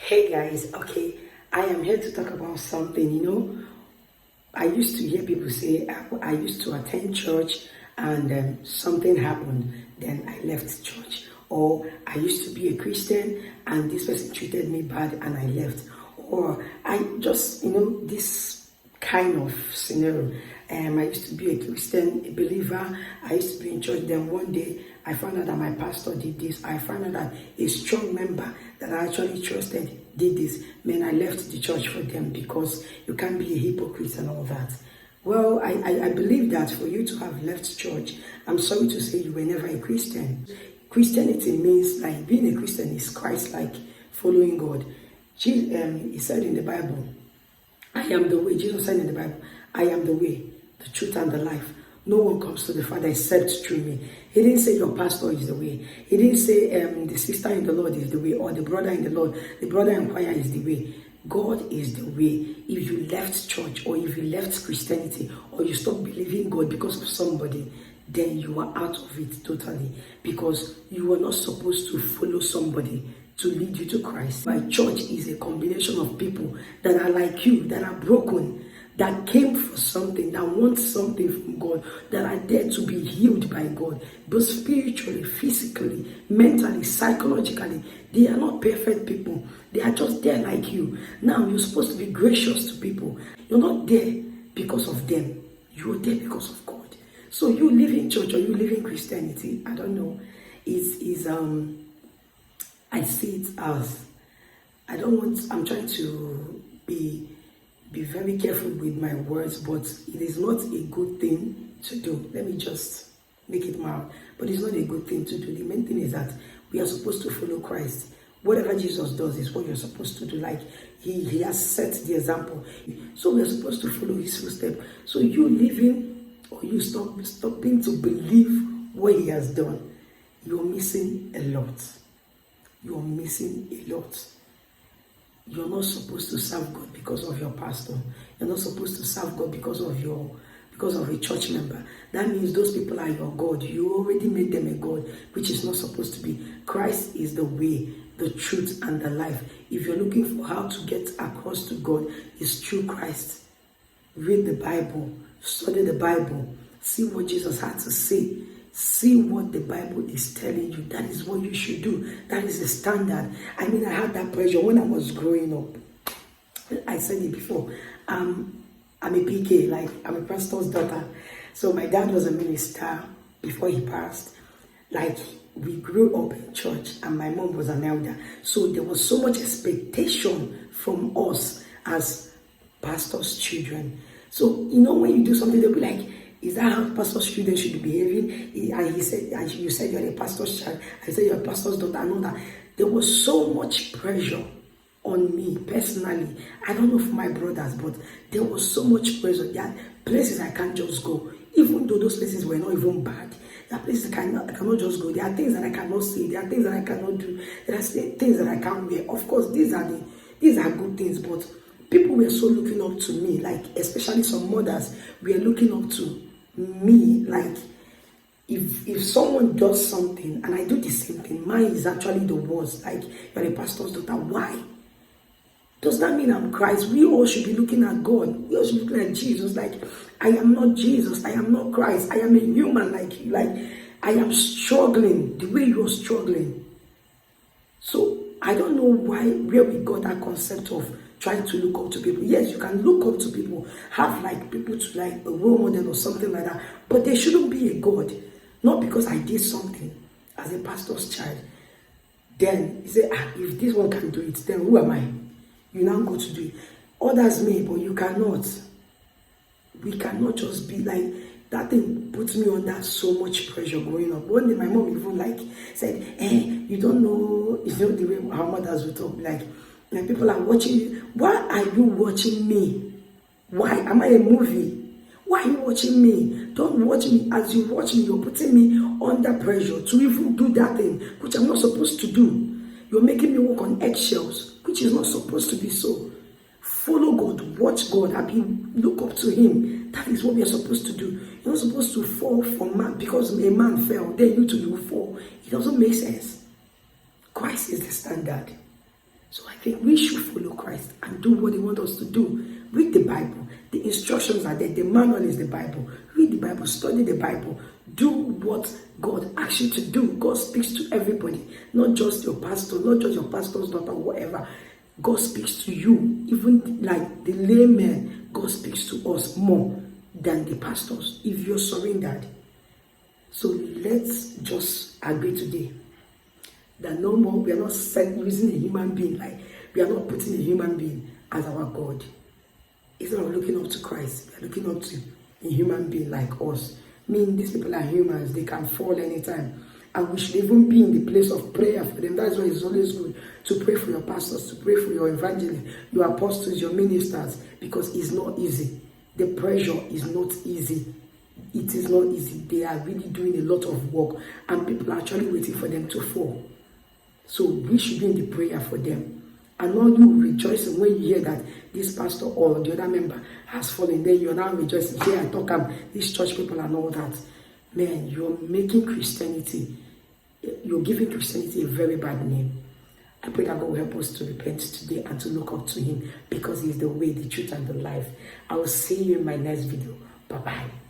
Hey guys, okay, I am here to talk about something. I used to hear people say I used to attend church and something happened, then I left church. Or I used to be a Christian and this person treated me bad and I left. Or I just, this kind of scenario. I used to be a Christian, a believer. I used to be in church. Then one day, I found out that my pastor did this. I found out that a strong member that I actually trusted did this. Man, I left the church for them because you can't be a hypocrite and all that. Well, I believe that for you to have left church, I'm sorry to say you were never a Christian. Christianity means, like, being a Christian is Christ-like, following God. He said in the Bible, I am the way. Jesus said in the Bible, I am the way, the truth, and the life. No one comes to the Father except through me. He didn't say your pastor is the way. He didn't say the sister in the Lord is the way, or the brother in the Lord, the brother in choir is the way. God is the way. If you left church, or if you left Christianity, or you stopped believing God because of somebody, then you are out of it totally, because you were not supposed to follow somebody to lead you to Christ. My church is a combination of people that are like you, that are broken, that came for something, that want something from God, that are there to be healed by God, both spiritually, physically, mentally, psychologically. They are not perfect people. They are just there like you. Now, you're supposed to be gracious to people. You're not there because of them. You're there because of God. So you live in church or you live in Christianity, I don't know, I see it as, I'm trying to be very careful with my words, but it is not a good thing to do. Let me just make it mild. But it's not a good thing to do. The main thing is that we are supposed to follow Christ. Whatever Jesus does is what you're supposed to do. Like, he has set the example. So we're supposed to follow his footsteps. So you living, or you stopping to believe what he has done, you're missing a lot. You're missing a lot. You're not supposed to serve God because of your pastor. You're not supposed to serve God because of a church member. That means those people are your God. You already made them a God, which is not supposed to be. Christ is the way, the truth, and the life. If you're looking for how to get across to God, it's through Christ. Read the Bible, study the Bible, see what Jesus had to say. See what the Bible is telling you. That is what you should do. That is the standard. I mean, I had that pressure when I was growing up. I said it before. I'm a PK, like I'm a pastor's daughter. So my dad was a minister before he passed. Like, we grew up in church and my mom was an elder. So there was so much expectation from us as pastors' children. So, when you do something, they'll be like, is that how pastor's children should be behaving? And you said you're a pastor's child. I said you're a pastor's daughter. I know that. There was so much pressure on me personally. I don't know for my brothers, but there was so much pressure. There are places I can't just go. Even though those places were not even bad. There are places I cannot just go. There are things that I cannot see. There are things that I cannot do. There are things that I can't wear. Of course, these are good things, but people were so looking up to me, like especially some mothers were looking up to me, like if someone does something and I do the same thing, mine is actually the worst. Like, you're a pastor's daughter. Why? Does that mean I'm Christ? We all should be looking at God. We all should be looking at Jesus. Like, I am not Jesus. I am not Christ. I am a human like you. Like, I am struggling the way you're struggling. So I don't know where we got that concept of trying to look up to people. Yes, you can look up to people, have like people to like a role model or something like that, but they shouldn't be a God. Not because I did something as a pastor's child. Then you say, if this one can do it, then who am I? You now go to do it. Others may, but you cannot. We cannot just be like, that thing puts me under so much pressure growing up. One day my mom even said, you don't know, the way our mothers would talk, like people are watching you. Why are you watching me? Why? Am I a movie? Why are you watching me? Don't watch me. As you watch me, you're putting me under pressure to even do that thing, which I'm not supposed to do. You're making me walk on eggshells, which is not supposed to be so. Follow God, watch God, look up to him. That is what we are supposed to do. You're not supposed to fall for man because a man fell, then you too will fall. It doesn't make sense. Christ is the standard. So I think we should follow Christ and do what he wants us to do. Read the Bible. The instructions are there. The manual is the Bible. Read the Bible. Study the Bible. Do what God asks you to do. God speaks to everybody. Not just your pastor, not just your pastor's daughter, whatever. God speaks to you. Even like the layman, God speaks to us more than the pastors. If you're surrendered. So let's just agree today that no more, we are not using a human being, like we are not putting a human being as our God. Instead of looking up to Christ, we are looking up to a human being like us. Meaning these people are humans, they can fall anytime. And we should even be in the place of prayer for them. That's why it's always good to pray for your pastors, to pray for your evangelists, your apostles, your ministers, because it's not easy. The pressure is not easy. It is not easy. They are really doing a lot of work, and people are actually waiting for them to fall. So we should be in the prayer for them. And not you rejoicing when you hear that this pastor or the other member has fallen. Then you're now rejoicing. Here I talk about these church people and all that. Man, you're making Christianity, you're giving Christianity a very bad name. I pray that God will help us to repent today and to look up to him, because he is the way, the truth, and the life. I will see you in my next video. Bye-bye.